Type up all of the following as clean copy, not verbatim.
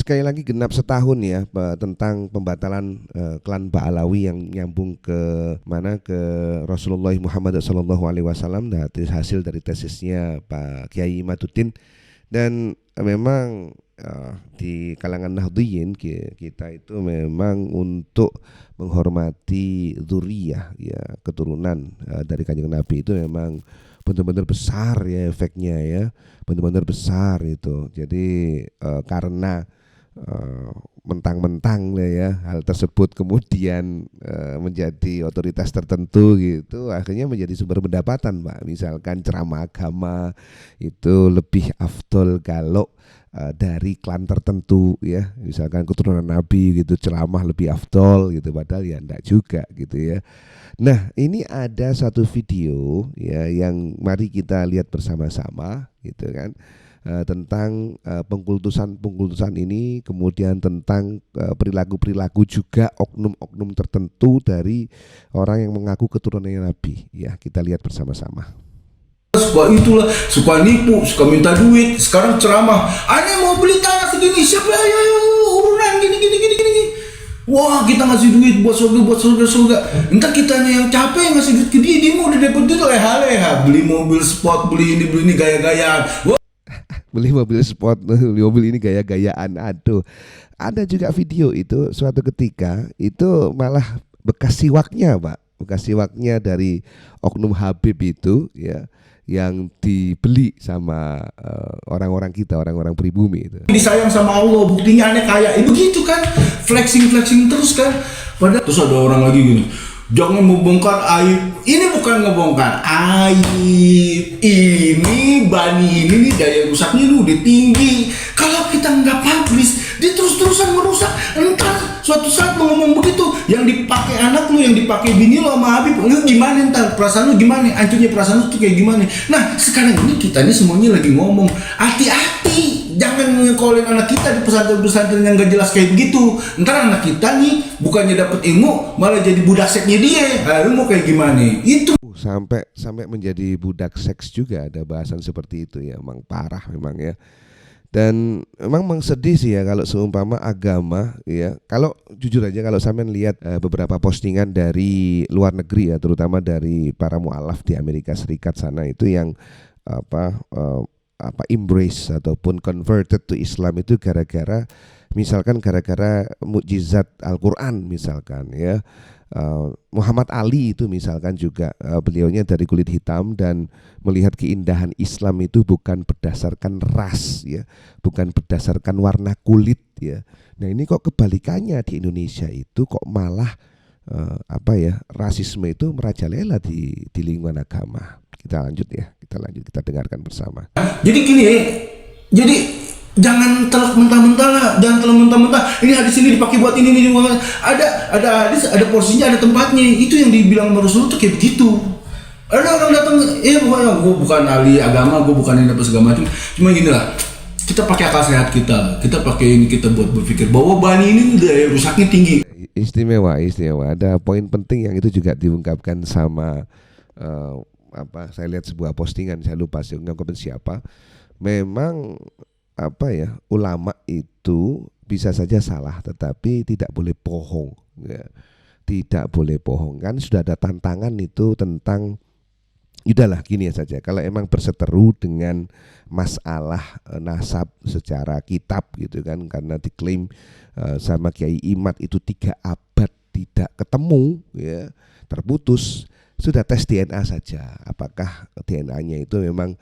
sekali lagi genap setahun ya tentang pembatalan klan Ba'alawi yang nyambung ke mana, ke Rasulullah Muhammad SAW. Nah, hasil dari tesisnya Pak Kiai Imaduddin. Dan memang di kalangan Nahdliyin kita itu memang untuk menghormati dzurriyyah ya, keturunan dari Kanjeng Nabi itu memang benar-benar besar ya efeknya ya, benar-benar besar itu. Jadi karena mentang-mentang ya hal tersebut kemudian menjadi otoritas tertentu gitu, akhirnya menjadi sumber pendapatan, Pak. Misalkan ceramah agama itu lebih afdol kalau dari klan tertentu ya, misalkan keturunan Nabi gitu, ceramah lebih afdol gitu, padahal ya enggak juga gitu ya. Nah, ini ada satu video ya yang mari kita lihat bersama-sama gitu kan, tentang pengkultusan ini, kemudian tentang perilaku-perilaku juga oknum-oknum tertentu dari orang yang mengaku keturunan Nabi ya. Kita lihat bersama-sama. Suka itulah, suka nipu, suka minta duit. Sekarang ceramah, "Ane mau beli tanah segini, siapa ya urunan gini. Wah, kita ngasih duit buat surga. Entar kitanya yang capek ngasih duit ke dia mau udah dapet duit leha-leha, beli mobil sport, beli ini gaya-gayaan. Wah. Beli mobil sport, beli mobil ini gaya-gayaan. Aduh, ada juga video itu suatu ketika itu malah bekas siwaknya, Pak, bekas siwaknya dari oknum Habib itu ya, yang dibeli sama orang-orang kita, orang-orang pribumi itu. Disayang sama Allah, buktinya aneh kaya. Begitu kan, flexing terus kan. Padahal terus ada orang lagi gini, jangan membongkar aib. Ini bukan ngebongkar aib. Ini bani ini nih daya rusaknya lu udah tinggi. Kalau kita nggak publish, dia terus-terusan merusak. Entar suatu saat mau ngomong begitu, yang dipakai anak lu, yang dipakai bini lu sama Habib, lu gimana entar? Perasaan lu gimana? Hancurnya perasaan lu tuh kayak gimana? Nah, sekarang ini kita ini semuanya lagi ngomong, hati-hati. Jangan ngekolin anak kita di pesantren-pesantren yang gak jelas kayak begitu. Ntar anak kita nih bukannya dapet ilmu, malah jadi budak seksnya dia. Nah, lu mau kayak gimana? Itu sampai menjadi budak seks juga ada bahasan seperti itu ya. Emang parah memang ya. Dan memang sedih sih ya kalau seumpama agama ya. Kalau jujur aja, kalau sampean lihat beberapa postingan dari luar negeri ya, terutama dari para mualaf di Amerika Serikat sana itu yang embrace ataupun converted to Islam itu gara-gara mukjizat Al-Qur'an misalkan ya. Muhammad Ali itu misalkan juga beliaunya dari kulit hitam dan melihat keindahan Islam itu bukan berdasarkan ras ya, bukan berdasarkan warna kulit ya. Nah, ini kok kebalikannya di Indonesia itu kok malah rasisme itu merajalela di lingkungan agama. Kita lanjut, kita dengarkan bersama. Jadi gini, jadi jangan telak mentah-mentah lah, Ini hadis ini dipakai buat ini. Ada hadis, ada porsinya, ada tempatnya. Itu yang dibilang Rasulullah tuh kayak begitu. Ada orang datang, pokoknya gue bukan ahli agama, gue bukan ini apa segala macam. Cuma gini lah, kita pakai akal sehat kita pakai ini, kita buat berpikir bahwa bani ini daya rusaknya tinggi. Istimewa. Ada poin penting yang itu juga diungkapkan sama saya lihat sebuah postingan, saya lupa sih ungkapkan siapa. Memang ulama itu bisa saja salah, tetapi tidak boleh bohong ya. Tidak boleh bohong. Kan sudah ada tantangan itu tentang, udahlah gini saja, kalau emang berseteru dengan masalah nasab secara kitab gitu kan, karena diklaim sama Kiai Imad itu 3 abad tidak ketemu ya, terputus, sudah tes DNA saja apakah DNA-nya itu memang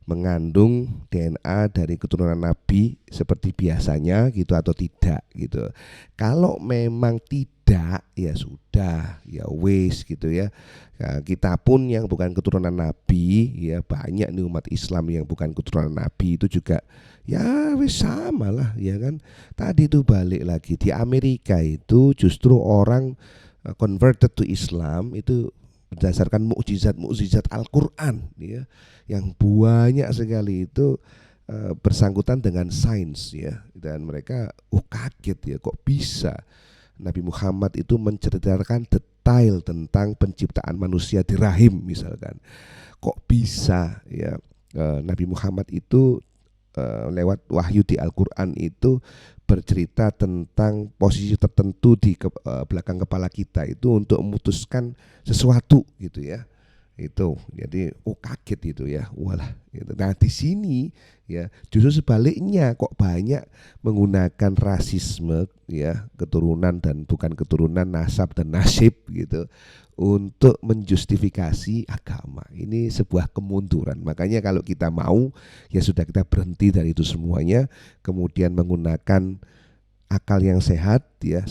mengandung DNA dari keturunan Nabi seperti biasanya gitu atau tidak gitu. Kalau memang tidak, ya sudah, ya wis gitu ya. Nah, kita pun yang bukan keturunan Nabi ya, banyak nih umat Islam yang bukan keturunan Nabi itu juga ya wis sama lah ya kan. Tadi itu balik lagi di Amerika itu justru orang converted to Islam itu berdasarkan mukjizat Al-Qur'an ya, yang banyak sekali itu bersangkutan dengan sains ya, dan mereka kaget ya, kok bisa Nabi Muhammad itu menceritakan detail tentang penciptaan manusia di rahim misalkan. Kok bisa ya Nabi Muhammad itu lewat wahyu di Al-Qur'an itu bercerita tentang posisi tertentu di belakang kepala kita itu untuk memutuskan sesuatu gitu ya. Itu jadi kaget itu ya, walah gitu. Nah di sini ya justru sebaliknya, kok banyak menggunakan rasisme ya, keturunan dan bukan keturunan, nasab dan nasib gitu untuk menjustifikasi agama. Ini sebuah kemunduran. Makanya kalau kita mau ya sudah, kita berhenti dari itu semuanya, kemudian menggunakan akal yang sehat ya,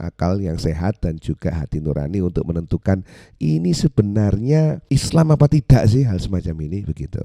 akal yang sehat dan juga hati nurani untuk menentukan ini sebenarnya Islam apa tidak sih, hal semacam ini begitu.